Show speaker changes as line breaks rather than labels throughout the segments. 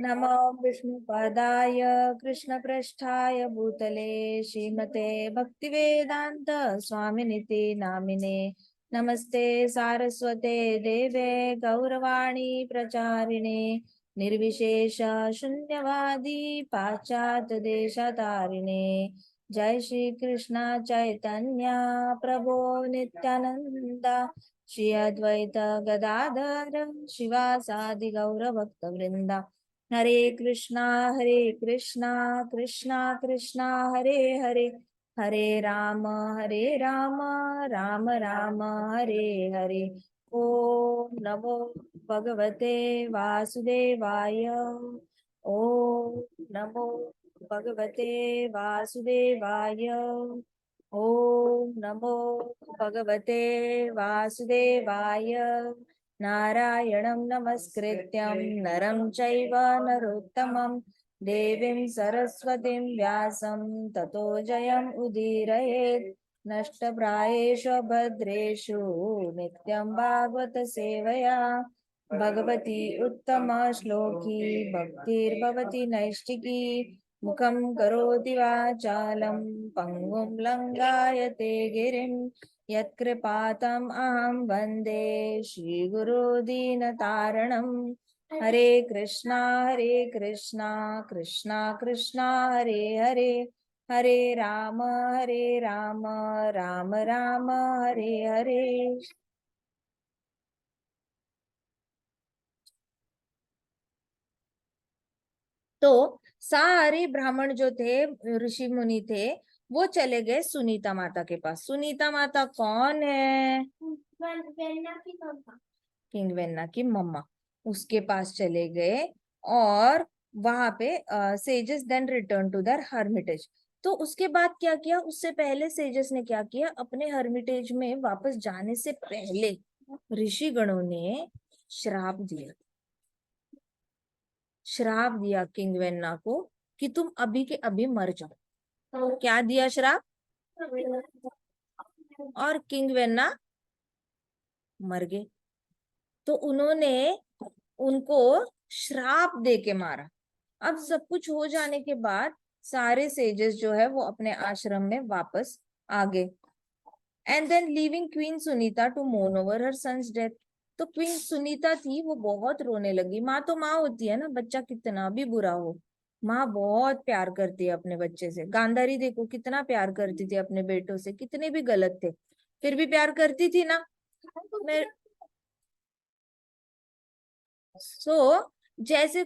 नमो विष्णुपादाय कृष्णप्रेष्ठाय भूतले श्रीमते भक्तिवेदांत स्वामिनिति नामिने। नमस्ते सारस्वते देवे गौरवाणी प्रचारिणे निर्विशेष शून्यवादी पाश्चात्य देशतारिणे। जय श्री कृष्ण चैतन्य प्रभो नित्यानंद श्री अद्वैत गदाधर शिवासादि गौर भक्त वृंदा। हरे कृष्णा कृष्णा कृष्णा हरे हरे, हरे राम राम राम हरे हरे। ओम नमो भगवते वासुदेवाय। ओम नमो भगवते वासुदेवाय। ओम नमो भगवते वासुदेवाय। नारायणं नमस्कृत्यं नरं चैव नरोत्तमं देवीं सरस्वतीं व्यासं ततो जयम् उदीरयेत्। नष्टप्रायेषु भद्रेषु नित्यं भागवत सेवया भगवती उत्तमा श्लोकी भक्तिर्भवति नैष्टिकी। मुखं करोति वाचालं पङ्गुं लङ्घयते गिरिं यत्कृपातम् अहं वन्दे श्रीगुरो दीनतारणं। हरे कृष्णा कृष्णा कृष्णा हरे हरे, हरे राम राम राम हरे हरे। तो सारे ब्राह्मण जो थे, ऋषि मुनि थे, वो चले गए सुनीता माता के पास। सुनीता माता कौन है? किंग वेन्ना की मम्मा। उसके पास चले गए और वहां पे sages then return to their hermitage. तो उसके बाद क्या किया? उससे पहले सेजेस ने क्या किया? अपने हर्मिटेज में वापस जाने से पहले ऋषि गणों ने श्राप दिया। श्राप दिया किंग वेन्ना को कि तुम अभी के अभी मर जाओ। तो क्या दिया श्राप? और किंग वेन्ना मर गए। तो उन्होंने उनको श्राप दे के मारा। अब सब कुछ हो जाने के बाद सारे सेजेस जो है वो अपने आश्रम में वापस आ गए। And then leaving queen Sunita to mourn over her sons death. तो क्वीन सुनीता थी, वो बहुत रोने लगी। माँ तो माँ होती है ना, बच्चा कितना भी बुरा हो, माँ बहुत प्यार करती है अपने बच्चे से। गांधारी देखो कितना प्यार करती थी अपने बेटों से, कितने भी गलत थे फिर भी प्यार करती थी ना। मैं जैसे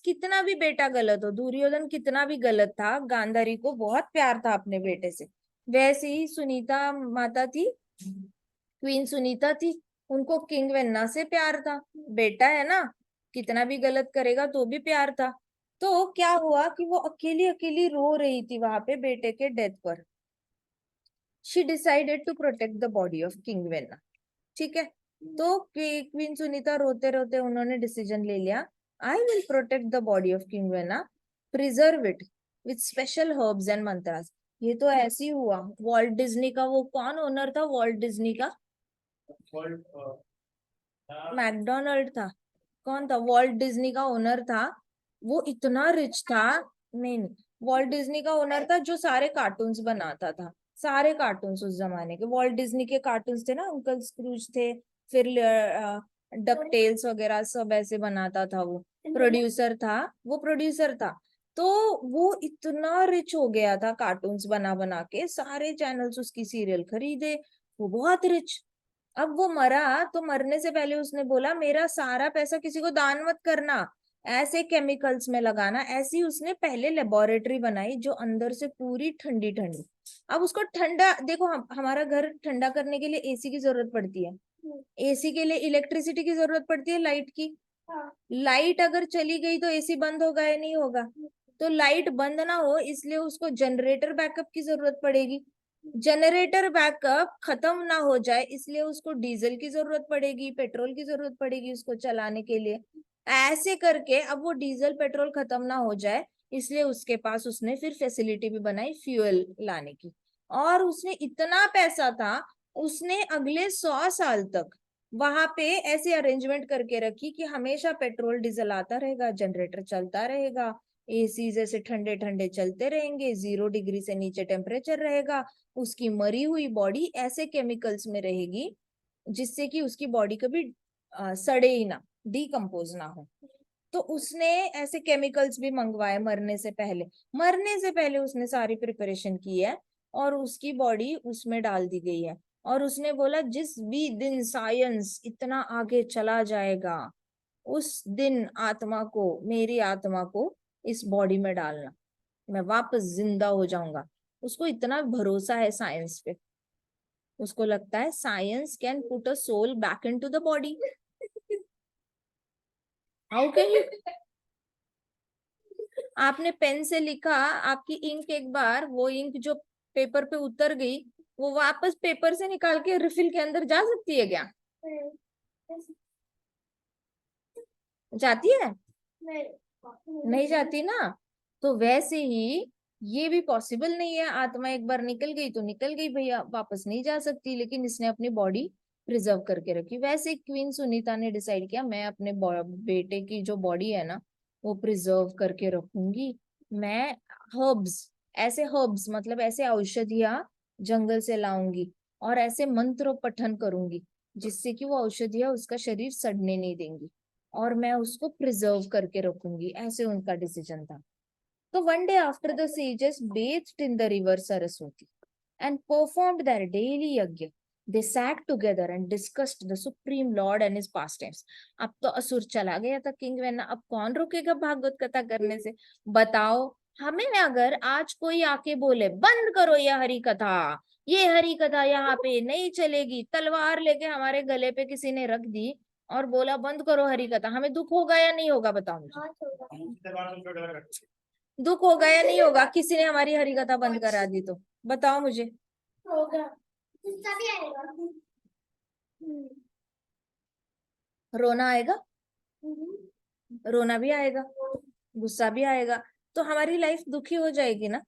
कितना भी बेटा गलत हो, दुर्योधन कितना भी गलत था, गांधारी को बहुत प्यार था अपने बेटे से। वैसे ही सुनीता माता थी, क्वीन सुनीता थी, उनको किंग वेन्ना से प्यार था। बेटा है ना, कितना भी गलत करेगा तो भी प्यार था। तो क्या हुआ कि वो अकेली अकेली रो रही थी वहां पे बेटे के डेथ पर। She decided to protect the body of king Vena. ठीक है, तो क्वीन सुनीता रोते रोते उन्होंने डिसीजन ले लिया, I will protect the body of king Vena, preserve it with special herbs and mantras. ये तो ऐसे ही हुआ। वॉल्ट डिज्नी का वो कौन ओनर था? वॉल्ट डिज्नी का मैकडोनल्ड था। कौन था? वॉल्ट डिज्नी का ओनर था। वो इतना रिच था। नहीं, वॉल्ट डिज्नी का ओनर था जो सारे कार्टून्स बनाता था। सारे कार्टून्स उस जमाने के वॉल्ट डिज्नी के कार्टून्स थे ना, अंकल स्क्रूज थे, फिर डक टेल्स वगैरह सब ऐसे बनाता था। वो प्रोड्यूसर था, वो प्रोड्यूसर था। तो वो इतना रिच हो गया था, कार्टून्स बना बना के सारे चैनल्स उसकी सीरियल खरीदे। वो बहुत रिच। अब वो मरा तो मरने से पहले उसने बोला, मेरा सारा पैसा किसी को दान मत करना, ऐसे केमिकल्स में लगाना। ऐसी उसने पहले लेबोरेटरी बनाई जो अंदर से पूरी ठंडी ठंडी। अब उसको ठंडा देखो, हमारा घर ठंडा करने के लिए एसी की जरूरत पड़ती है, एसी के लिए इलेक्ट्रिसिटी की जरूरत पड़ती है, लाइट की। लाइट अगर चली गई तो एसी बंद होगा या नहीं होगा? तो लाइट बंद ना हो इसलिए उसको जनरेटर बैकअप की जरूरत पड़ेगी। जनरेटर बैकअप खत्म ना हो जाए इसलिए उसको डीजल की जरूरत पड़ेगी, पेट्रोल की जरूरत पड़ेगी उसको चलाने के लिए। ऐसे करके अब वो डीजल पेट्रोल खत्म ना हो जाए इसलिए उसके पास उसने फिर फैसिलिटी भी बनाई फ्यूल लाने की। और उसने इतना पैसा था, उसने अगले 100 साल तक वहां पे ऐसे अरेंजमेंट करके रखी कि हमेशा पेट्रोल डीजल आता रहेगा, जनरेटर चलता रहेगा, एसी जैसे ठंडे ठंडे चलते रहेंगे, 0 डिग्री से नीचे टेम्परेचर रहेगा, उसकी मरी हुई बॉडी ऐसे केमिकल्स में रहेगी जिससे कि उसकी बॉडी कभी सड़े ही ना, डिकम्पोज ना हो। तो उसने ऐसे केमिकल्स भी मंगवाए मरने से पहले उसने सारी प्रिपरेशन की है और उसकी बॉडी उसमें डाल दी गई है। और उसने बोला जिस भी दिन साइंस इतना आगे चला जाएगा उस दिन मेरी आत्मा को इस बॉडी में डालना, मैं वापस जिंदा हो जाऊंगा। उसको इतना भरोसा है साइंस पे, उसको लगता है science can put a soul back into the body. How can you, आपने पेन से लिखा, आपकी इंक एक बार वो इंक जो पेपर पे उतर गई वो वापस पेपर से निकाल के रिफिल के अंदर जा सकती है क्या? जाती है? नहीं जाती ना। तो वैसे ही ये भी पॉसिबल नहीं है, आत्मा एक बार निकल गई तो निकल गई भैया, वापस नहीं जा सकती, लेकिन इसने अपनी बॉडी प्रिजर्व करके रखी। वैसे क्वीन सुनीता ने डिसाइड किया मैं अपने बेटे की जो बॉडी है ना वो प्रिजर्व करके रखूंगी। मैं हर्ब्स, ऐसे हर्ब्स मतलब ऐसे औषधियां जंगल से लाऊंगी और ऐसे मंत्र पठन करूंगी जिससे कि वो औषधियां उसका शरीर सड़ने नहीं देंगी और मैं उसको प्रिजर्व करके रखूंगी, ऐसे उनका डिसीजन था। तो one day after the sages bathed in the river Saraswati and performed their daily yajna, they sat together and discussed the Supreme Lord and his pastimes. अब तो असुर चला गया था किंग वेना, अब कौन रोकेगा भागवत कथा करने से? बताओ, हमें अगर आज कोई आके बोले बंद करो ये हरी कथा यहाँ पे नहीं चलेगी, तलवार लेके हमारे गले पे किसी ने रख दी और बोला बंद करो हरी कथा, हमें दुख होगा या नहीं होगा? बताओ मुझे, दुख होगा या नहीं होगा? किसी ने हमारी हरी कथा बंद करा दी तो बताओ मुझे। होगा, गुस्सा भी आएगा। रोना आएगा, रोना भी आएगा, गुस्सा भी आएगा, तो हमारी लाइफ दुखी हो जाएगी ना,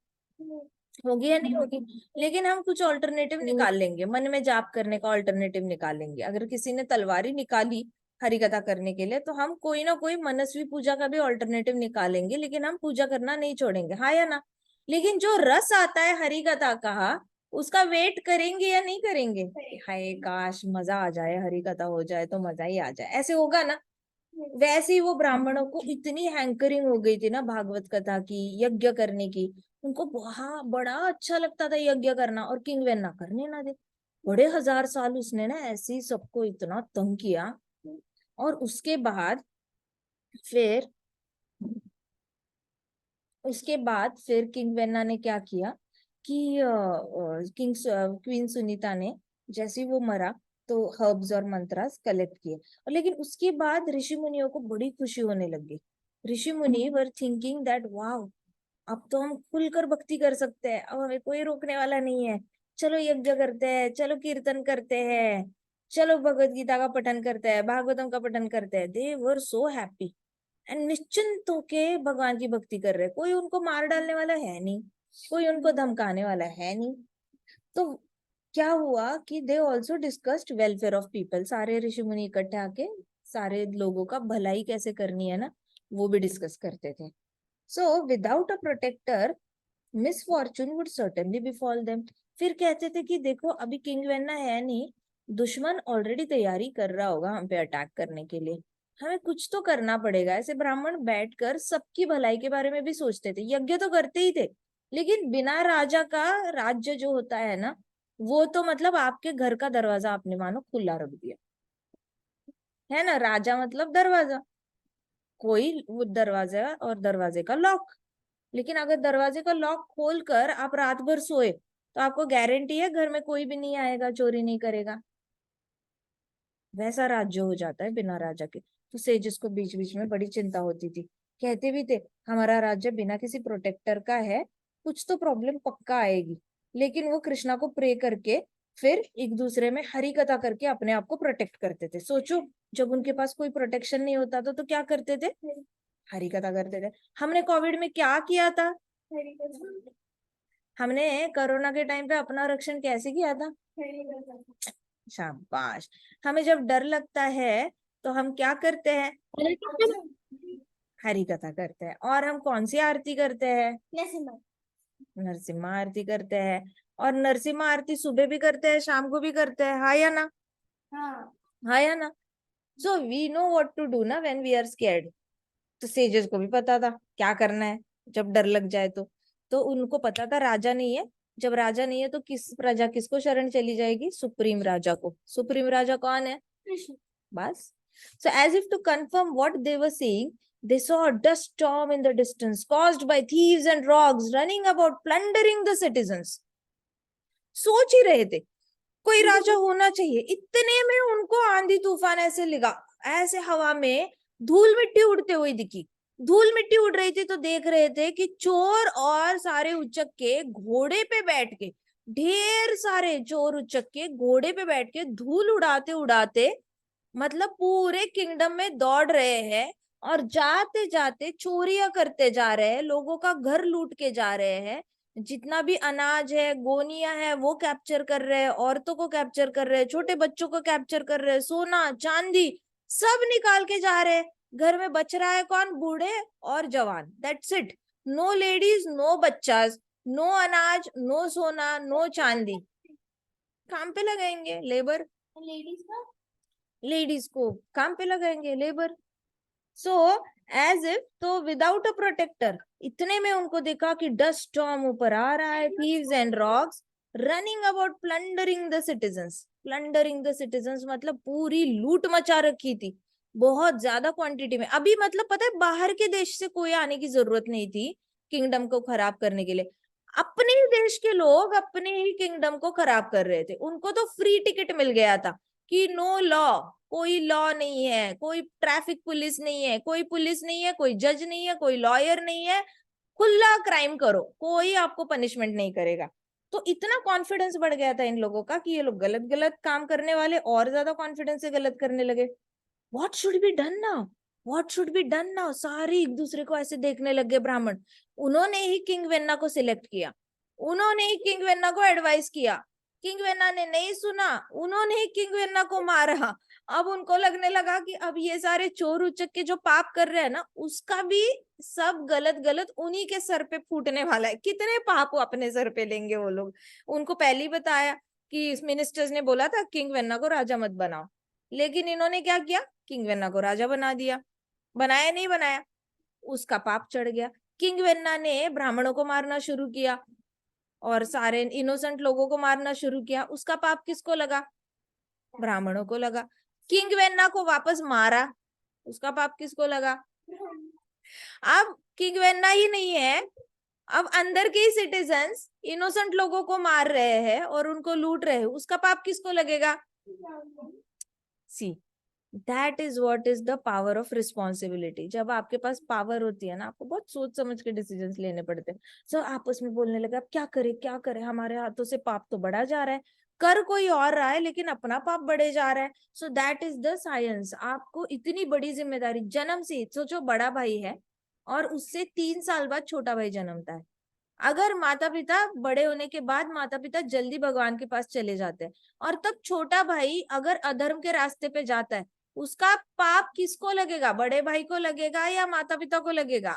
होगी या नहीं होगी? लेकिन हम कुछ ऑल्टरनेटिव निकाल लेंगे, मन में जाप करने का ऑल्टरनेटिव निकालेंगे। अगर किसी ने तलवारी निकाली हरि कथा करने के लिए तो हम कोई ना कोई मनस्वी पूजा का भी ऑल्टरनेटिव निकालेंगे, लेकिन हम पूजा करना नहीं छोड़ेंगे, हाँ या ना? लेकिन जो रस आता है हरि कथा का उसका वेट करेंगे या नहीं करेंगे? हाय काश मजा आ जाए, हरि कथा हो जाए तो मजा ही आ जाए, ऐसे होगा ना? वैसे ही वो ब्राह्मणों को इतनी हैंकरिंग हो गई थी ना भागवत कथा की, यज्ञ करने की, उनको बड़ा अच्छा लगता था यज्ञ करना, और किंग वेन ना करने ना दे। बड़े 1000 साल उसने ना ऐसे ही सबको इतना तंग किया। और फिर उसके बाद फिर किंग वेन्ना ने क्या किया कि क्वीन सुनीता ने जैसे ही वो मरा तो हर्ब्स और मंत्रास कलेक्ट किए, और लेकिन उसके बाद ऋषि मुनियों को बड़ी खुशी होने लगी। ऋषि मुनि वर थिंकिंग दैट वाओ, अब तो हम खुलकर भक्ति कर सकते हैं, अब हमें कोई रोकने वाला नहीं है, चलो यज्ञ करते हैं, चलो कीर्तन करते हैं, चलो भगवत गीता का पठन करते हैं, भागवतम का पठन करते हैं। दे वर सो हैप्पी एंड निश्चिंत होके भगवान की भक्ति कर रहे, कोई उनको मार डालने वाला है नहीं, कोई उनको धमकाने वाला है नहीं। तो क्या हुआ कि they also discussed welfare of people, सारे ऋषि मुनि इकट्ठे आके सारे लोगों का भलाई कैसे करनी है ना वो भी डिस्कस करते थे। So without a protector misfortune would certainly befall them. फिर कहते थे कि देखो अभी किंग वेन्ना है नहीं, दुश्मन ऑलरेडी तैयारी कर रहा होगा हम पे अटैक करने के लिए, हमें कुछ तो करना पड़ेगा। ऐसे ब्राह्मण बैठकर सबकी भलाई के बारे में भी सोचते थे, यज्ञ तो करते ही थे, लेकिन बिना राजा का राज्य जो होता है ना वो तो मतलब आपके घर का दरवाजा आपने मानो खुला रख दिया है ना, राजा मतलब दरवाजा, कोई वो दरवाजा और दरवाजे का लॉक। लेकिन अगर दरवाजे का लॉक खोलकर आप रात भर सोए तो आपको गारंटी है घर में कोई भी नहीं आएगा, चोरी नहीं करेगा। वैसा राज्य हो जाता है बिना राजा के। तो सेजिस को बीच बीच में बड़ी चिंता होती थी, कहते भी थे हमारा राज्य बिना किसी प्रोटेक्टर का है, कुछ तो प्रॉब्लम पक्का आएगी। लेकिन वो कृष्णा को प्रे करके फिर एक दूसरे में हरि कथा करके अपने आप को प्रोटेक्ट करते थे। सोचो जब उनके पास कोई प्रोटेक्शन नहीं होता था तो क्या करते थे? हरि कथा करते थे। हमने कोविड में क्या किया था? हमने कोरोना के टाइम पे अपना रक्षण कैसे किया था? शाबाश। हमें जब डर लगता है तो हम क्या करते हैं? हरि कथा करते हैं। और हम कौन सी आरती करते हैं? नरसिम्हा आरती करते हैं। और नरसिम्हा आरती सुबह भी करते हैं, शाम को भी करते हैं, हाँ या ना? हाँ या ना? So we know what to do ना व्हेन वी आर स्कैर्ड। तो सेजेस को भी पता था क्या करना है जब डर लग जाए तो उनको पता था राजा नहीं है। जब राजा नहीं है तो प्रजा किसको शरण चली जाएगी? सुप्रीम राजा को। सुप्रीम राजा कौन है? कृष्ण। बस। So as if to confirm what they were seeing, they saw a dust storm in the distance caused by thieves and rogues running about plundering the citizens. सोच ही रहे थे कोई राजा होना चाहिए, इतने में उनको आंधी तूफान ऐसे लगा, ऐसे हवा में धूल मिट्टी उड़ते हुए दिखी। धूल मिट्टी उड़ रही थी तो देख रहे थे कि चोर और सारे उच्चक के घोड़े पे बैठ के, ढेर सारे चोर उच्चक के घोड़े पे बैठ के धूल उड़ाते उड़ाते मतलब पूरे किंगडम में दौड़ रहे हैं और जाते जाते चोरियां करते जा रहे हैं, लोगों का घर लूट के जा रहे हैं, जितना भी अनाज है, गोनियां है, वो कैप्चर कर रहे हैं, औरतों को कैप्चर कर रहे हैं, छोटे बच्चों को कैप्चर कर रहे हैं, सोना चांदी सब निकाल के जा रहे हैं। घर में बच रहा है कौन? बूढ़े और जवान, that's it. No ladies, no बच्चास, नो अनाज, नो सोना, नो चांदी। काम पे लगाएंगे लेबर। लेडीज को काम पे लगाएंगे लेबर। सो एज इफ तो विदाउट अ प्रोटेक्टर, इतने में उनको देखा कि डस्ट स्टॉर्म ऊपर आ रहा है, thieves and rocks running about plundering the citizens. Plundering the citizens मतलब पूरी लूट मचा रखी थी बहुत ज्यादा क्वांटिटी में। अभी मतलब पता है बाहर के देश से कोई आने की जरूरत नहीं थी किंगडम को खराब करने के लिए। अपने ही देश के लोग अपने ही किंगडम को खराब कर रहे थे। उनको तो फ्री टिकट मिल गया था कि नो लॉ, कोई लॉ नहीं है, कोई ट्रैफिक पुलिस नहीं है, कोई पुलिस नहीं है, कोई जज नहीं है, कोई लॉयर नहीं है, खुला क्राइम करो, कोई आपको पनिशमेंट नहीं करेगा। तो इतना कॉन्फिडेंस बढ़ गया था इन लोगों का कि ये लोग गलत गलत काम करने वाले और ज्यादा कॉन्फिडेंस से गलत करने लगे। What should be done now? What should be done now? सारे एक दूसरे को ऐसे देखने लगे ब्राह्मण। उन्होंने ही किंग वेन्ना को सिलेक्ट किया, उन्होंने ही किंग वेन्ना को एडवाइस किया। किंग वेन्ना ने नहीं सुना, उन्होंने ही किंग वेन्ना को मारा। अब उनको लगने लगा कि अब ये सारे चोर उचक के जो पाप कर रहे हैं ना, उसका भी सब गलत गलत उन्हीं के सर पे फूटने वाला है। कितने पाप वो अपने सर पे लेंगे वो लोग। उनको पहले ही बताया कि मिनिस्टर्स ने बोला था किंग वेन्ना को राजा मत बनाओ, लेकिन इन्होंने क्या किया? किंग वेन्ना को राजा बना दिया। बनाया नहीं बनाया? उसका पाप चढ़ गया। किंग वेन्ना ने ब्राह्मणों को मारना शुरू किया और सारे इनोसेंट लोगों को मारना शुरू किया। उसका पाप किसको लगा? ब्राह्मणों को लगा। किंग वेन्ना को वापस मारा, उसका पाप किसको लगा? अब किंग वेन्ना ही नहीं है, अब अंदर के सिटीजन्स इनोसेंट लोगों को मार रहे हैं और उनको लूट रहे हैं, उसका पाप किसको लगेगा? See, that is what is the power of responsibility. जब आपके पास पावर होती है ना, आपको बहुत सोच समझ के डिसीजंस लेने पड़ते हैं। सो आपस में बोलने लगे अब क्या करे क्या करे, हमारे हाथों से पाप तो बढ़ा जा रहा है, कर कोई और रहा है लेकिन अपना पाप बढ़े जा रहा है। So that is the science. आपको इतनी बड़ी जिम्मेदारी जन्म से, सोचो बड़ा भाई है और उससे 3 साल बाद छोटा भाई जन्मता है। अगर माता पिता बड़े होने के बाद माता पिता जल्दी भगवान के पास चले जाते हैं और तब छोटा भाई अगर अधर्म के रास्ते पे जाता है, उसका पाप किसको लगेगा? बड़े भाई को लगेगा या माता पिता को लगेगा?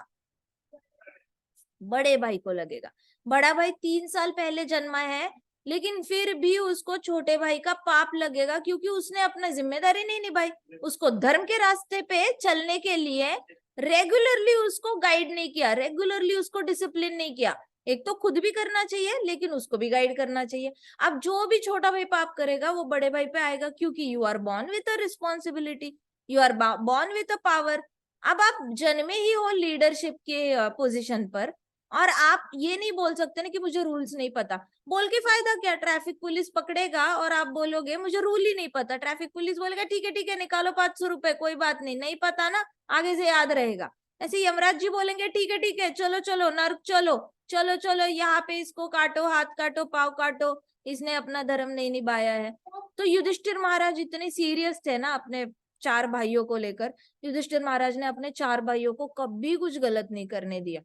बड़े भाई को लगेगा। बड़ा भाई 3 साल पहले जन्मा है लेकिन फिर भी उसको छोटे भाई का पाप लगेगा क्योंकि उसने अपना जिम्मेदारी नहीं निभाई। उसको धर्म के रास्ते पे चलने के लिए रेगुलरली उसको गाइड नहीं किया, रेगुलरली उसको डिसिप्लिन नहीं किया। एक तो खुद भी करना चाहिए लेकिन उसको भी गाइड करना चाहिए। अब जो भी छोटा भाई पाप करेगा वो बड़े भाई पे आएगा क्योंकि you are born with a responsibility, you are born with a power. अब आप जन्मे ही हो लीडरशिप के पोजीशन पर और आप ये नहीं बोल सकते ना कि मुझे रूल्स नहीं पता। बोल के फायदा क्या? ट्रैफिक पुलिस पकड़ेगा और आप बोलोगे मुझे रूल ही नहीं पता, ट्रैफिक पुलिस बोलेगा ठीक है निकालो 500 रुपए, कोई बात नहीं, नहीं पता ना, आगे से याद रहेगा। ऐसे यमराज जी बोलेंगे ठीक है चलो चलो नर्क चलो, चलो चलो यहाँ पे इसको काटो, हाथ काटो, पाव काटो, इसने अपना धर्म नहीं निभाया है। तो युधिष्ठिर महाराज इतने सीरियस थे ना अपने 4 भाइयों को लेकर। युधिष्ठिर महाराज ने अपने 4 भाइयों को कभी कुछ गलत नहीं करने दिया।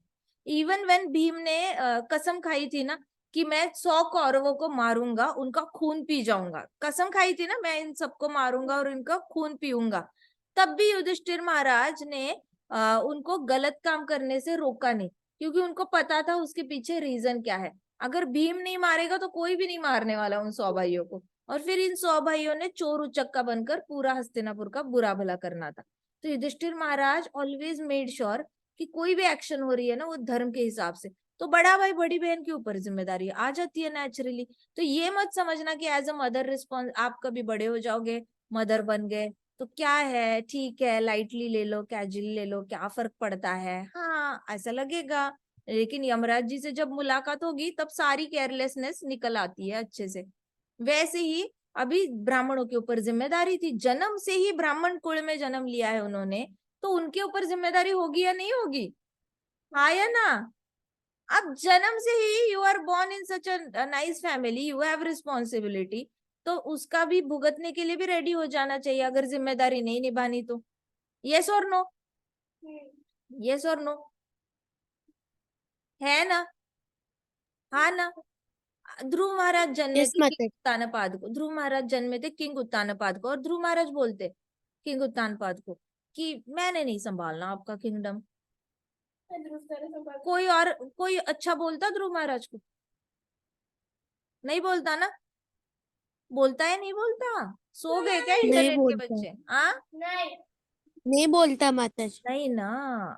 इवन व्हेन भीम ने कसम खाई थी ना कि मैं 100 कौरवों को मारूंगा, उनका खून पी जाऊंगा, कसम खाई थी ना मैं इन सबको मारूंगा और इनका खून पीऊंगा। तब भी युधिष्ठिर महाराज ने उनको गलत काम करने से रोका नहीं, क्योंकि उनको पता था उसके पीछे रीजन क्या है। अगर भीम नहीं मारेगा तो कोई भी नहीं मारने वाला उन 100 भाइयों को। और फिर इन 100 भाइयों ने चोर उचक्का बनकर पूरा हस्तिनापुर का बुरा भला करना था। तो युधिष्ठिर महाराज ऑलवेज मेड श्योर कि कोई भी एक्शन हो रही है ना वो धर्म के हिसाब से। तो बड़ा भाई बड़ी बहन के ऊपर जिम्मेदारी आ जाती है नेचुरली। तो ये मत समझना कि एज अ मदर रिस्पॉन्स, आप कभी बड़े हो जाओगे, मदर बन गए तो क्या है, ठीक है लाइटली ले लो, कैजुअली ले लो, क्या फर्क पड़ता है, हाँ ऐसा लगेगा। लेकिन यमराज जी से जब मुलाकात होगी तब सारी केयरलेसनेस निकल आती है अच्छे से। वैसे ही अभी ब्राह्मणों के ऊपर जिम्मेदारी थी, जन्म से ही ब्राह्मण कुल में जन्म लिया है उन्होंने, तो उनके ऊपर जिम्मेदारी होगी या नहीं होगी? हाँ या ना? अब जन्म से ही you are born in such a nice family, you have responsibility, तो उसका भी भुगतने के लिए भी रेडी हो जाना चाहिए अगर जिम्मेदारी नहीं निभानी तो। यस और नो? यस और नो? है ना? हाँ ना? ध्रुव महाराज जन्मे
यस
थे किंग
माता।
उत्तानपाद को, ध्रुव महाराज जन्मे थे किंग उत्तानपाद को, और ध्रुव महाराज बोलते किंग उत्तानपाद को कि मैंने नहीं संभालना आपका किंगडम। कोई और कोई अच्छा बोलता ध्रुव महाराज को? नहीं बोलता ना? बोलता है नहीं बोलता? सो गए क्या
नहीं
इंटरनेट के
बोलता।
बच्चे? हाँ
नहीं बोलता माता जी।
नहीं ना।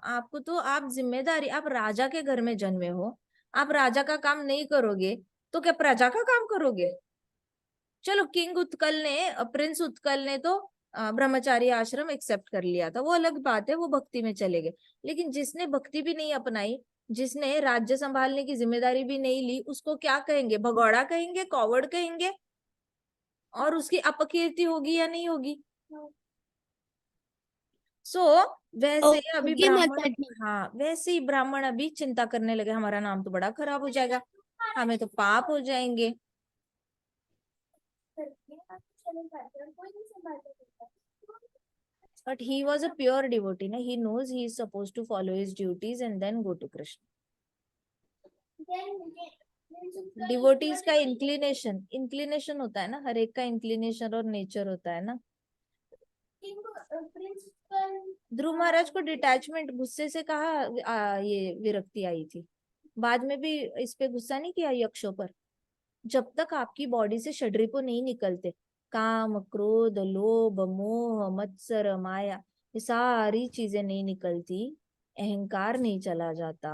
आपको तो, आप जिम्मेदारी, आप राजा के घर में जन्मे हो, आप राजा का काम नहीं करोगे तो क्या प्रजा का काम करोगे? चलो किंग उत्कल ने, प्रिंस उत्कल ने तो ब्रह्मचारी आश्रम एक्सेप्ट कर लिया था, वो अलग बात है, वो भक्ति में चले गए। लेकिन जिसने भक्ति भी नहीं अपनाई, जिसने राज्य संभालने की जिम्मेदारी भी नहीं ली, उसको क्या कहेंगे? भगौड़ा कहेंगे, कॉवर्ड कहेंगे, और उसकी अपकीर्ति होगी या नहीं होगी? सो वैसे अभी
होगी
ब्राह्मण,
माता जी।
हाँ वैसे ही ब्राह्मण अभी चिंता करने लगे, हमारा नाम तो बड़ा खराब हो जाएगा, हमें तो पाप हो जाएंगे। But he was a pure devotee, na? He knows he is supposed to follow his duties and then go to Krishna. Devotees का इंक्लिनेशन होता है ना, हर एक का इंक्लिनेशन और नेचर होता है ना। ध्रुव महाराज को डिटैचमेंट, गुस्से से कहा ये विरक्ति आई थी। बाद में भी इस पे गुस्सा नहीं किया यक्षों पर। जब तक आपकी बॉडी से षड्रिपु नहीं निकलते, काम क्रोध लोभ मोह मत्सर माया, ये सारी चीजें नहीं निकलती, अहंकार नहीं चला जाता,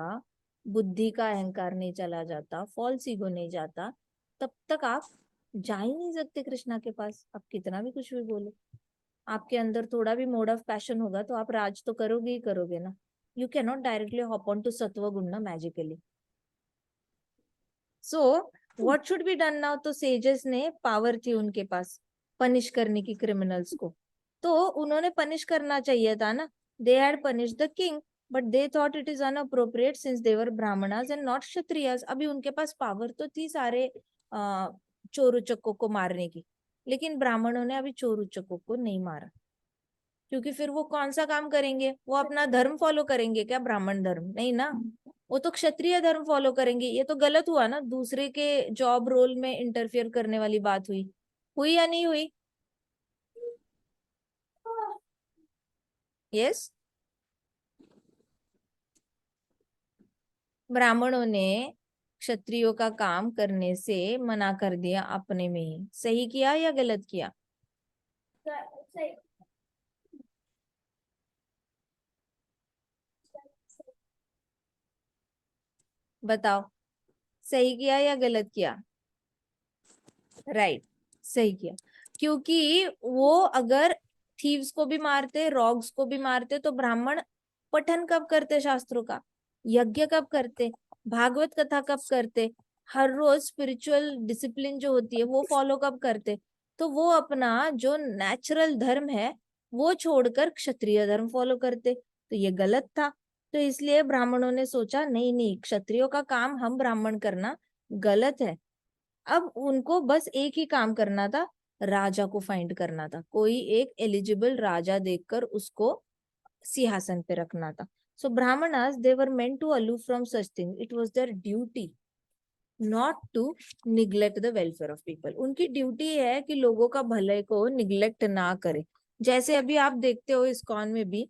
बुद्धि का अहंकार नहीं चला जाता, फॉल्स ईगो नहीं जाता, तब तक आप जा ही नहीं सकते कृष्णा के पास। आप कितना भी कुछ भी बोलो, आपके अंदर थोड़ा भी मोड ऑफ पैशन होगा तो आप राज तो करोगे ही करोगे ना। You can not directly hop on to sattva guna ना magically. So what should be done now? तो सेजेस ने पावर थी उनके पास पनिश करने की क्रिमिनल्स को, तो उन्होंने पनिश करना चाहिए था ना। They had punish the king, but they thought it is unappropriate since they were Brahmanas and not Kshatriyas. अभी उनके पास पावर तो थी सारे चोर उचक्कों को मारने की, लेकिन ब्राह्मणों ने अभी चोर उचक्कों को नहीं मारा, क्योंकि फिर वो कौन सा काम करेंगे? वो अपना धर्म फॉलो करेंगे क्या? ब्राह्मण धर्म नहीं ना, वो तो क्षत्रिय धर्म फॉलो करेंगे। ये तो गलत हुआ ना, दूसरे के जॉब रोल में इंटरफियर करने वाली बात हुई। हुई या नहीं हुई? यस। ब्राह्मणों ने क्षत्रियों का काम करने से मना कर दिया अपने में ही। सही किया या गलत किया? बताओ, सही किया या गलत किया? राइट, सही किया। क्योंकि वो अगर थीव्स को भी मारते, रॉग्स को भी मारते, तो ब्राह्मण पठन कब करते शास्त्रों का? यज्ञ कब करते? भागवत कथा कब करते? हर रोज स्पिरिचुअल डिसिप्लिन जो होती है वो फॉलो कब करते? तो वो अपना जो नेचुरल धर्म है वो छोड़कर क्षत्रिय धर्म फॉलो करते, तो ये गलत था। तो इसलिए ब्राह्मणों ने सोचा नहीं नहीं, क्षत्रियों का काम हम ब्राह्मण करना गलत है। अब उनको बस एक ही काम करना था, राजा को फाइंड करना था, कोई एक एलिजिबल राजा देखकर उसको सिंहासन पे रखना था। So Brahmanas they were meant to aloof from such thing, it was their duty not to neglect the welfare of people. उनकी ड्यूटी है कि लोगों का भले को निग्लेक्ट ना करे। जैसे अभी आप देखते हो इस्कॉन में भी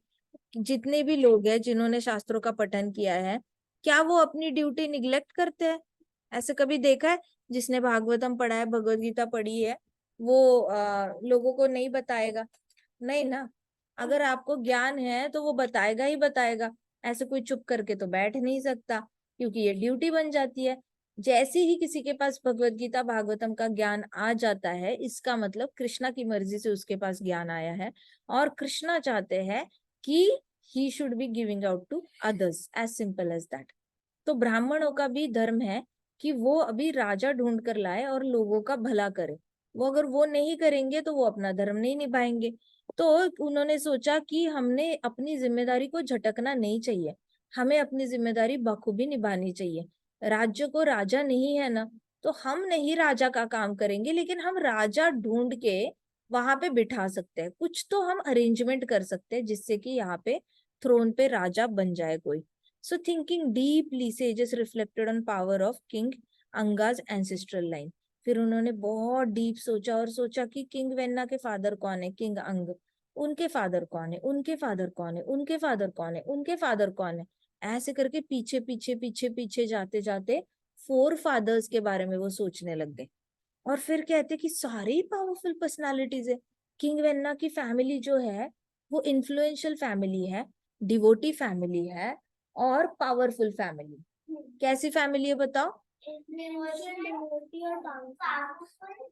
जितने भी लोग हैं जिन्होंने शास्त्रों का पठन किया है, क्या वो अपनी ड्यूटी निग्लेक्ट करते हैं? ऐसे कभी देखा है? जिसने भागवतम पढ़ा है, भगवत गीता पढ़ी है, वो लोगों को नहीं बताएगा? नहीं ना। अगर आपको ज्ञान है तो वो बताएगा ही बताएगा। ऐसे कोई चुप करके तो बैठ नहीं सकता, क्योंकि ये ड्यूटी बन जाती है। जैसे ही किसी के पास भगवत गीता भागवतम का ज्ञान आ जाता है, इसका मतलब कृष्णा की मर्जी से उसके पास ज्ञान आया है, और कृष्णा चाहते हैं कि he should be giving out to others, as simple as that. तो ब्राह्मणों का भी धर्म है कि वो अभी राजा ढूंढ कर लाए और लोगों का भला करे। वो अगर वो नहीं करेंगे तो वो अपना धर्म नहीं निभाएंगे। तो उन्होंने सोचा कि हमने अपनी जिम्मेदारी को झटकना नहीं चाहिए, हमें अपनी जिम्मेदारी बखूबी निभानी चाहिए। राज्य को राजा नहीं है ना, तो हम नहीं राजा का काम करेंगे, लेकिन हम राजा ढूंढ के वहां पे बिठा सकते हैं। कुछ तो हम अरेंजमेंट कर सकते हैं जिससे कि यहाँ पे थ्रोन पे राजा बन जाए कोई। So thinking deeply, sages reflected on power of King Anga's ancestral line. फिर उन्होंने बहुत डीप सोचा और सोचा कि किंग वेन्ना के फादर कौन है, किंग अंग, उनके फादर कौन है, उनके फादर कौन है, उनके फादर कौन है, उनके फादर कौन है। ऐसे करके पीछे पीछे पीछे पीछे जाते जाते 4 फादर्स के बारे में वो सोचने लग गए। और फिर कहते कि सारे ही पावरफुल पर्सनालिटीज है। किंग वेन्ना की फैमिली जो है वो इन्फ्लुएंशियल फैमिली है, डिवोटी फैमिली है, और पावरफुल फैमिली। कैसी फैमिली है बताओ?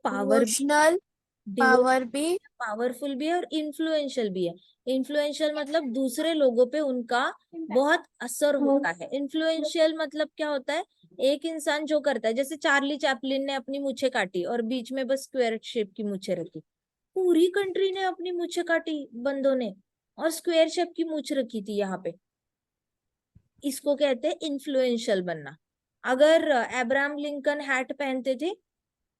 पावर
इमोशनल
डिवोट
पावर भी।
पावरफुल भी है और इन्फ्लुएंशियल भी है। इन्फ्लुएंशियल मतलब दूसरे लोगों पे उनका बहुत असर होता है। इन्फ्लुएंशियल मतलब क्या होता है? एक इंसान जो करता है, जैसे चार्ली चैपलिन ने अपनी मूछें काटी और बीच में बस स्क्वायर शेप की मूछें रखी, पूरी कंट्री ने अपनी मूछें काटी बंदों ने, और स्क्वायर शेप की मूछ रखी थी यहाँ पे। इसको कहते हैं इन्फ्लुएंशियल बनना। अगर अब्राहम लिंकन हैट पहनते थे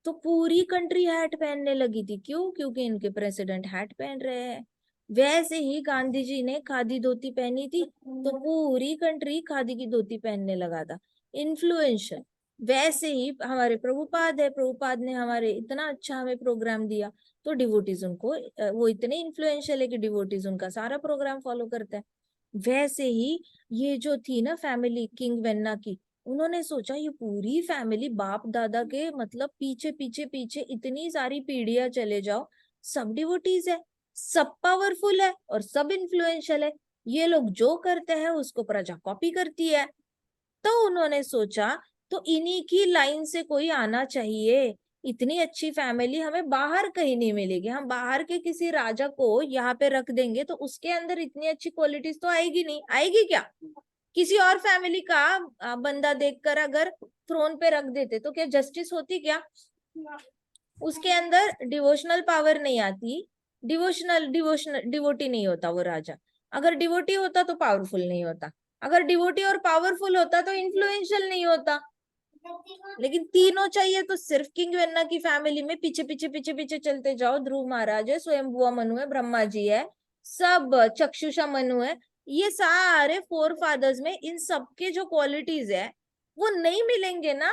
तो पूरी कंट्री हैट पहनने लगी थी। क्यों? क्योंकि इनके प्रेसिडेंट हैट पहन रहे हैं। वैसे ही गांधी जी ने खादी धोती पहनी थी तो पूरी कंट्री खादी की धोती पहनने लगा था। इन्फ्लुएंशियल। वैसे ही हमारे प्रभुपाद है, प्रभुपाद ने हमारे इतना अच्छा हमें प्रोग्राम दिया, तो डिवोटीज उनको वो इतने इन्फ्लुएंशियल है कि डिवोटीज उनका सारा प्रोग्राम फॉलो करते हैं। वैसे ही ये जो थी ना फैमिली किंग वेन्ना की, उन्होंने सोचा ये पूरी फैमिली बाप दादा के मतलब पीछे पीछे पीछे इतनी सारी पीढ़ियां चले जाओ, सब डिवोटीज है, सब पावरफुल है और सब इन्फ्लुएंशियल है। ये लोग जो करते हैं उसको प्रजा कॉपी करती है। तो उन्होंने सोचा तो इन्हीं की लाइन से कोई आना चाहिए। इतनी अच्छी फैमिली हमें बाहर कहीं नहीं मिलेगी। हम बाहर के किसी राजा को यहाँ पे रख देंगे तो उसके अंदर इतनी अच्छी क्वालिटीज तो आएगी नहीं। आएगी क्या? किसी और फैमिली का बंदा देखकर अगर थ्रोन पे रख देते तो क्या जस्टिस होती क्या? उसके अंदर डिवोशनल पावर नहीं आती। डिवोशनल डिवोटी नहीं होता वो राजा। अगर डिवोटी होता तो पावरफुल नहीं होता। अगर डिवोटी और पावरफुल होता तो इन्फ्लुएंशियल नहीं होता। लेकिन तीनों चाहिए। तो सिर्फ किंग वेन्ना की फैमिली में पीछे पीछे पीछे पीछे चलते जाओ, ध्रुव महाराज है, स्वयंभुआ मनु है, ब्रह्मा जी है, सब चक्षुषा मनु है, ये सारे 4 फादर्स में इन सबके जो क्वालिटीज है वो नहीं मिलेंगे ना।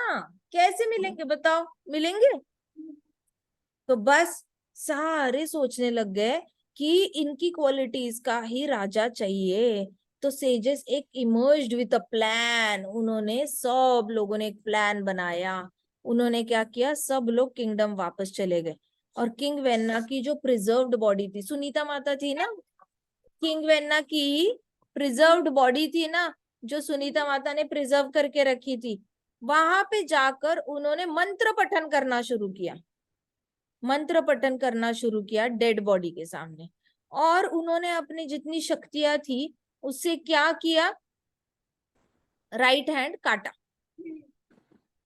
कैसे मिलेंगे बताओ? मिलेंगे? तो बस सारे सोचने लग गए कि इनकी क्वालिटीज का ही राजा चाहिए। तो सेजेस एक इमर्ज्ड विद अ प्लान। उन्होंने सब लोगों ने एक प्लान बनाया। उन्होंने क्या किया? सब लोग किंगडम वापस चले गए और किंग वेन्ना की जो प्रिजर्व्ड बॉडी थी, सुनीता माता थी ना, किंग वेन्ना की प्रिजर्व्ड बॉडी थी ना, जो सुनीता माता ने प्रिजर्व करके रखी थी, वहां पे जाकर उन्होंने मंत्र पठन करना शुरू किया। मंत्र पठन करना शुरू किया डेड बॉडी के सामने। और उन्होंने अपनी जितनी शक्तियां थी उससे क्या किया? राइट हैंड काटा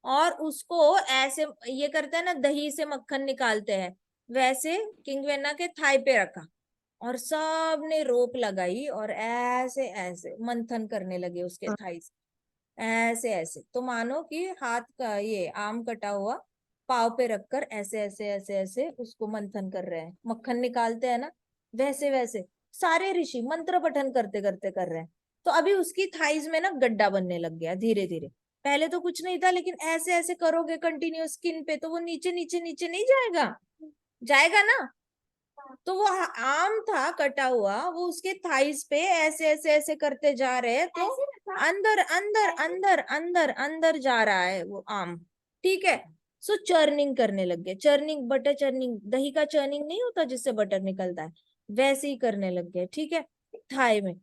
और उसको ऐसे ये करते हैं ना दही से मक्खन निकालते हैं, वैसे किंग वेन्ना के थाई पे रखा और सब ने रोप लगाई और ऐसे ऐसे मंथन करने लगे उसके थाई से। ऐसे ऐसे तो मानो कि हाथ का ये आम कटा हुआ पाव पे रखकर ऐसे ऐसे ऐसे ऐसे उसको मंथन कर रहे हैं, मक्खन निकालते हैं ना, वैसे वैसे सारे ऋषि मंत्र पठन करते करते कर रहे हैं। तो अभी उसकी थाइज में ना गड्ढा बनने लग गया धीरे धीरे। पहले तो कुछ नहीं था, लेकिन ऐसे ऐसे करोगे कंटिन्यूस स्किन पे तो वो नीचे नीचे नीचे नहीं जाएगा, जाएगा ना। तो वो आम था कटा हुआ, वो उसके थाइस पे ऐसे ऐसे ऐसे करते जा रहे हैं, तो अंदर अंदर अंदर अंदर अंदर जा रहा है वो आम। ठीक है। सो चर्निंग करने लग गए, चर्निंग, बटर चर्निंग, दही का चर्निंग नहीं होता जिससे बटर निकलता है, वैसे ही करने लग गए। ठीक है, थाई में।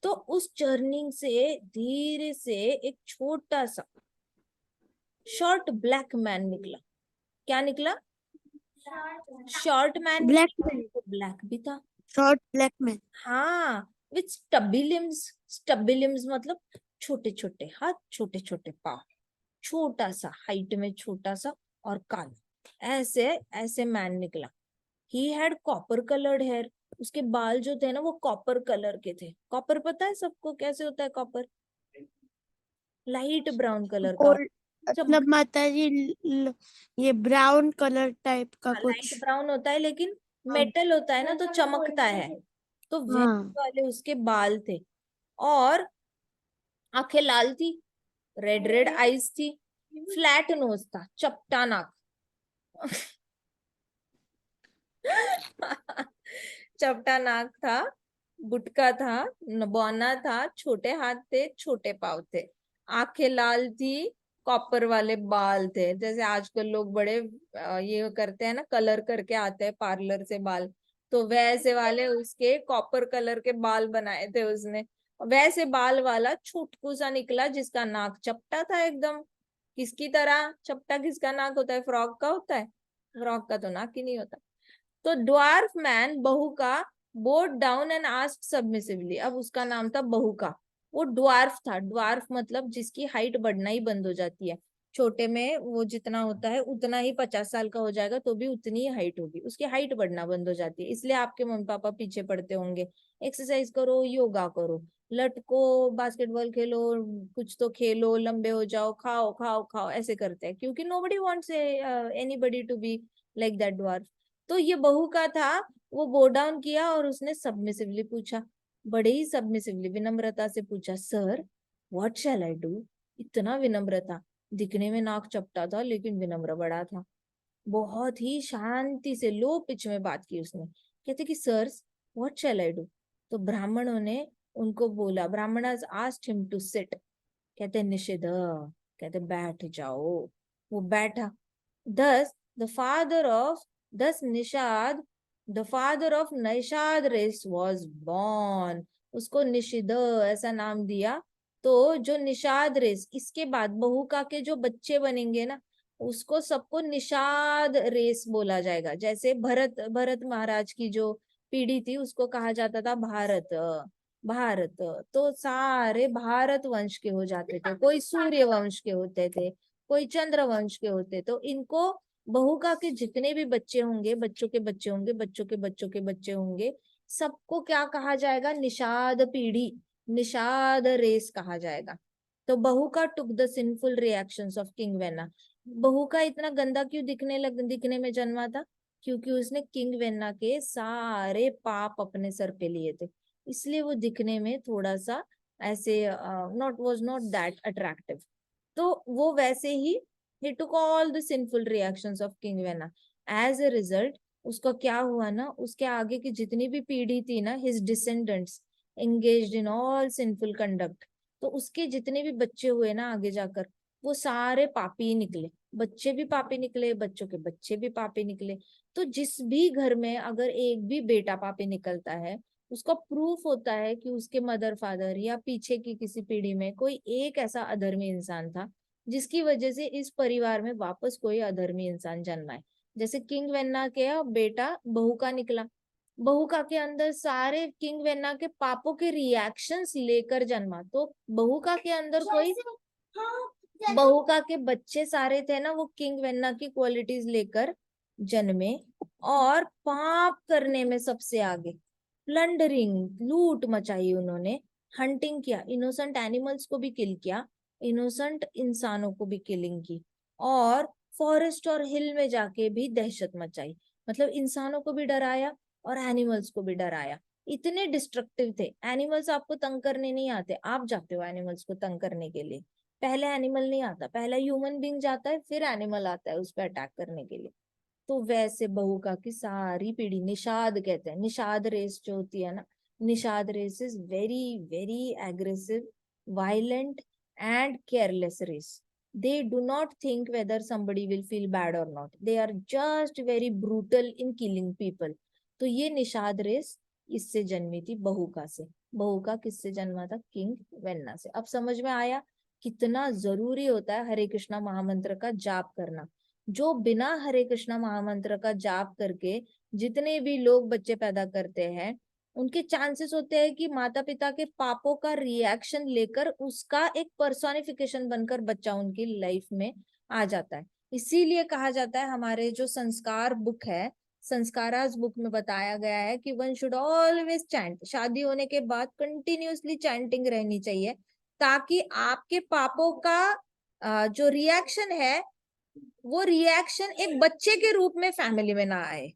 तो उस चर्निंग से धीरे से एक छोटा सा शॉर्ट ब्लैक मैन निकला। क्या निकला? शॉर्ट मैन
ब्लैक
निकला,
मैन,
ब्लैक भी था।
Short black man.
हाँ, विथ स्टब्बी लिम्स। स्टब्बी लिम्स मतलब छोटे छोटे हाथ, छोटे छोटे पाँव, छोटा सा हाइट में, छोटा सा और काला, ऐसे ऐसे मैन निकला। He had copper coloured hair. उसके बाल जो थे ना वो कॉपर कलर के थे। कॉपर पता है सबको कैसे होता है? कॉपर लाइट ब्राउन कलर का
गोल्ड, मतलब माता जी ये ब्राउन कलर टाइप का
लाइट
कुछ।
ब्राउन होता है, लेकिन
हाँ
मेटल होता है ना तो चमकता है। तो
हाँ।
वैसे वाले उसके बाल थे, और आंखें लाल थी, रेड रेड आईज थी, फ्लैट नोज था, चपटा नाक। चपटा नाक था, गुटका था, बौना था, छोटे हाथ थे, छोटे पाँव थे, आंखें लाल थी, कॉपर वाले बाल थे। जैसे आजकल लोग बड़े ये करते हैं ना, कलर करके आते हैं पार्लर से बाल, तो वैसे वाले उसके कॉपर कलर के बाल बनाए थे उसने। वैसे बाल वाला छुटकू सा निकला, जिसका नाक चपटा था एकदम। किसकी तरह चपटा? किसका नाक होता है? फ्रॉग का होता है? फ्रॉग का तो नाक ही नहीं होता। तो ड्वार्फ मैन बहू का boat down and asked submissively. अब उसका नाम था बहू का। वो ड्वार्फ था। ड्वार्फ मतलब जिसकी हाइट बढ़ना ही बंद हो जाती है। छोटे में वो जितना होता है उतना ही, 50 साल का हो जाएगा तो भी उतनी ही हाइट होगी, उसकी हाइट बढ़ना बंद हो जाती है। इसलिए आपके मम्मी पापा पीछे पड़ते होंगे, एक्सरसाइज करो, योगा करो, लटको, बास्केटबॉल खेलो, कुछ तो खेलो, लंबे हो जाओ, खाओ खाओ खाओ, ऐसे करते हैं, क्योंकि nobody wants anybody to be like that dwarf. तो ये बहू का था। वो बो डाउन किया और उसने सबमिसिवली पूछा, बड़े ही सबमिसिवली, विनम्रता से पूछा, sir what shall I do. इतना विनम्र था, दिखने में नाक चपटा था लेकिन विनम्र बड़ा था। बहुत ही शांति से लो पिच में बात की उसने। कहते कि sir what shall I do. तो ब्राह्मणों ने उनको बोला, Brahmins asked him to sit. कहते निषेध, कहते बैठ जाओ। वो बैठा। Thus, the father of thus Nishad, the father of Nishad race was born. उसको निषिद ऐसा नाम दिया। तो जो निषाद रेस, इसके बाद बहुका के जो बच्चे बनेंगे ना, उसको सबको निषाद रेस बोला जाएगा। जैसे भरत, भरत महाराज की जो पीढ़ी थी उसको कहा जाता था भारत। भारत, तो सारे भारत वंश के हो जाते थे, कोई सूर्य वंश के होते थे, कोई चंद्र वंश के होते। तो इनको बहुका के जितने भी बच्चे होंगे, बच्चों के बच्चे होंगे, बच्चों के बच्चों के बच्चे होंगे, सबको क्या कहा जाएगा? निषाद पीढ़ी, निषाद रेस कहा जाएगा। तो Bahuka took the sinful reactions of king Vena. Bahuka इतना गंदा क्यों दिखने में जन्मा था? क्योंकि उसने किंग वेना के सारे पाप अपने सर पे लिए थे, इसलिए वो दिखने में थोड़ा सा ऐसे not was not that attractive. तो वो वैसे ही he took all the sinful reactions of King Vena. As a result, उसका क्या हुआ ना, उसके आगे की जितनी भी पीढ़ी थी ना, his descendants engaged in all sinful conduct. तो उसके जितने भी बच्चे हुए ना आगे जाकर, वो सारे पापी ही निकले। बच्चे भी पापी निकले, बच्चों के बच्चे भी पापी निकले। तो जिस भी घर में अगर एक भी बेटा पापी निकलता है, उसका प्रूफ होता है कि उसके मदर फादर या पीछे की किसी पीढ़ी में कोई एक ऐसा अधर्मी इंसान था, जिसकी वजह से इस परिवार में वापस कोई अधर्मी इंसान जन्मा है। जैसे किंग वेन्ना के बेटा बहू का निकला, बहू का के अंदर सारे किंग वेन्ना के पापों के रिएक्शंस लेकर जन्मा। तो बहू का के अंदर कोई, बहू का के बच्चे सारे थे ना, वो किंग वेन्ना की क्वालिटीज लेकर जन्मे। और पाप करने में सबसे आगे, प्लंडरिंग, लूट मचाई उन्होंने, हंटिंग किया, इनोसेंट एनिमल्स को भी किल किया, इनोसेंट इंसानों को भी किलिंग की, और फॉरेस्ट और हिल में जाके भी दहशत मचाई। मतलब इंसानों को भी डराया और एनिमल्स को भी डराया। इतने डिस्ट्रक्टिव थे। एनिमल्स आपको तंग करने नहीं आते, आप जाते हो एनिमल्स को तंग करने के लिए। पहले एनिमल नहीं आता, पहला ह्यूमन बीइंग जाता है, फिर एनिमल आता है उस पर अटैक करने के लिए। तो वैसे बहुका की सारी पीढ़ी, निषाद कहते हैं, निषाद रेस जो होती है ना, Nishad race is very very aggressive, violent and careless race. they do not think whether somebody will feel bad or not, they are just very brutal in killing people। तो ये निषाद रेस इससे जन्मी थी, बहुका से। बहुका किससे जन्मा था? किंग वेन्ना से। अब समझ में आया कितना जरूरी होता है हरे कृष्णा महामंत्र का जाप करना। जो बिना हरे कृष्णा महामंत्र का जाप करके जितने भी लोग बच्चे पैदा करते हैं, उनके चांसेस होते हैं कि माता पिता के पापों का रिएक्शन लेकर उसका एक पर्सोनिफिकेशन बनकर बच्चा उनकी लाइफ में आ जाता है। इसीलिए कहा जाता है, हमारे जो संस्कार बुक है, संस्कारास बुक में बताया गया है कि वन शुड ऑलवेज चैंट। शादी होने के बाद कंटिन्यूअसली चैंटिंग रहनी चाहिए, ताकि आपके पापों का जो रिएक्शन है, वो रिएक्शन एक बच्चे के रूप में फैमिली में ना आए।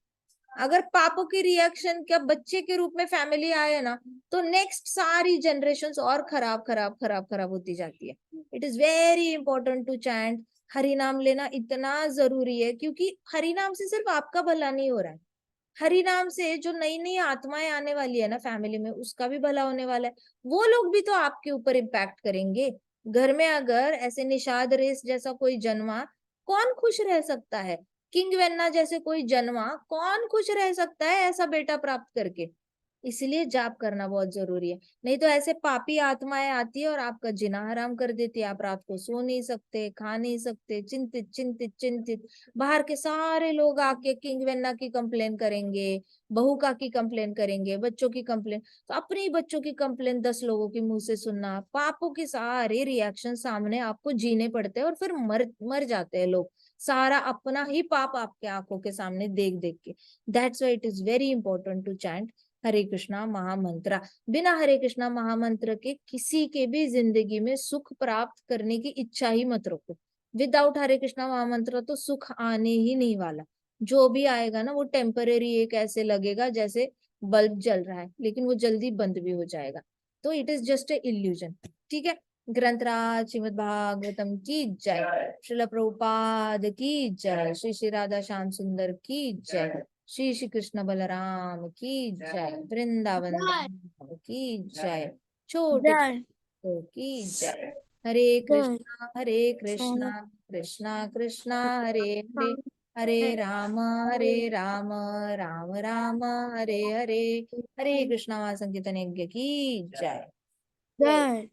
अगर पापों की रिएक्शन क्या बच्चे के रूप में फैमिली आए ना, तो नेक्स्ट सारी जनरेशंस और खराब खराब खराब खराब होती जाती है। It is very important to chant. Hari नाम लेना इतना जरूरी है, क्योंकि हरि नाम से सिर्फ आपका भला नहीं हो रहा है, हरि नाम से जो नई नई आत्माएं आने वाली है ना फैमिली में, उसका भी भला होने वाला है। वो लोग भी तो आपके ऊपर इम्पैक्ट करेंगे। घर में अगर ऐसे निषाद रेस जैसा कोई जन्मा, कौन खुश रह सकता है? किंग वेन्ना जैसे कोई जन्मा, कौन खुश रह सकता है ऐसा बेटा प्राप्त करके? इसलिए जाप करना बहुत जरूरी है। नहीं तो ऐसे पापी आत्माएं आती है और आपका जीना हराम कर देती है। आप रात को सो नहीं सकते, खा नहीं सकते, चिंतित चिंतित चिंतित। बाहर के सारे लोग आके किंग वेन्ना की कंप्लेन करेंगे, बहू का की कंप्लेन करेंगे, बच्चों की कंप्लेन। तो अपने ही बच्चों की कंप्लेन 10 लोगों के मुंह से सुनना, पापों के सारे रिएक्शन सामने आपको जीने पड़ते हैं, और फिर मर मर जाते हैं लोग, सारा अपना ही पाप आपके आंखों के सामने देख देख के। That's why it is very important to chant Hare Krishna mahamantra. बिना हरे कृष्णा महामंत्र के किसी के भी जिंदगी में सुख प्राप्त करने की इच्छा ही मत रखो। विदाउट हरे कृष्णा महामंत्र तो सुख आने ही नहीं वाला। जो भी आएगा ना, वो टेम्परेरी, एक ऐसे लगेगा जैसे बल्ब जल रहा है, लेकिन वो जल्दी बंद भी हो जाएगा। तो it is just a illusion. ठीक है। ग्रंथराज श्रीमद् भागवतम की जय, श्रील प्रभुपाद की जय, श्री श्री राधा श्याम सुंदर की जय, श्री श्री कृष्ण बलराम की जय, वृंदावन
जय
धाम की जय, छोटे
जय
छोटों की जय। हरे
जय
कृष्णा कृष्णा कृष्णा हरे हरे, हरे राम राम राम हरे हरे। हरे कृष्णा महासंकीर्तन यज्ञ की जय।
जय